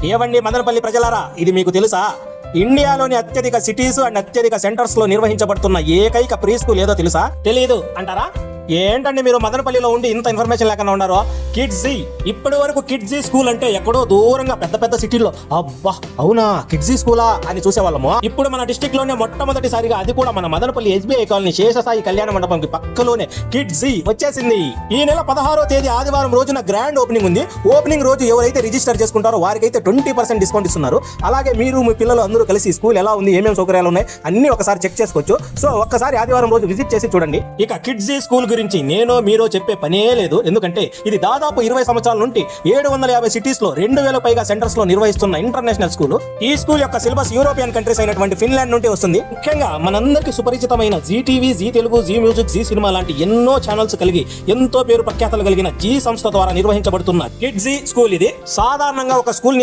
ఏవండి మదనపల్లి ప్రజలారా, ఇది మీకు తెలుసా? ఇండియాలోని అత్యధిక సిటీస్ అండ్ అత్యధిక సెంటర్స్ లో నిర్వహించబడుతున్న ఏకైక ప్రీ స్కూల్ ఏదో తెలుసా? తెలియదు అంటారా? ఏంటండి మీరు మదనపల్లిలో ఉండి ఇంత ఇన్ఫర్మేషన్ లేకుండా ఉన్నారో? కిడ్జీ. ఇప్పటి వరకు కిడ్జీ స్కూల్ అంటే ఎక్కడో దూరంగా పెద్ద పెద్ద సిటీల్లో అబ్బా అవునా కిడ్జీ స్కూలా అని చూసేవాళ్ళము. ఇప్పుడు మన డిస్ట్రిక్ట్ లోనే మొట్టమొదటిసారిగా, అది కూడా మన మదనపల్లి SBI కాలనీ శేషసాయి కళ్యాణ మండపంకి పక్కలోనే కిడ్జీ వచ్చేసింది. ఈ నెల 16వ తేదీ ఆదివారం రోజున గ్రాండ్ ఓపెనింగ్ ఉంది. ఓపెనింగ్ రోజు ఎవరైతే రిజిస్టర్ చేసుకుంటారో వారికైతే 20% డిస్కౌంట్ ఇస్తున్నారు. అలాగే మీరు మీ పిల్లలు అందరూ కలిసి స్కూల్ ఎలా ఉంది, ఏమేమి సౌకర్యాలు ఉన్నాయి అన్ని ఒకసారి చెక్ చేసుకోవచ్చు. సో ఒక్కసారి ఆదివారం రోజు విజిట్ చేసి చూడండి. ఇక కిడ్జీ స్కూల్ గురించి నేనో మీరో చెప్పే పనే లేదు. ఎందుకంటే ఇది దాదాపు 20 సంవత్సరాల నుండి 750 సిటీస్ లో 2000 పైగా సెంటర్స్ లో నిర్వహిస్తున్న ఇంటర్నేషనల్ స్కూల్. ఈ స్కూల్ యొక్క సిలబస్ యూరోపియన్ కంట్రీస్ అయినటువంటి ఫిన్లాండ్ నుండి వస్తుంది. ముఖ్యంగా మనందరికీ సుపరిచితమైన Zee TV, Zee Telugu, Zee music, Zee cinema లాంటి ఎన్నో ఛానల్స్ కలిగి ఎంతో పేరు ప్రఖ్యాతలు కలిగిన జీ సంస్థ ద్వారా నిర్వహించబడుతున్న కిడ్జీ స్కూల్ ఇది. సాధారణంగా ఒక స్కూల్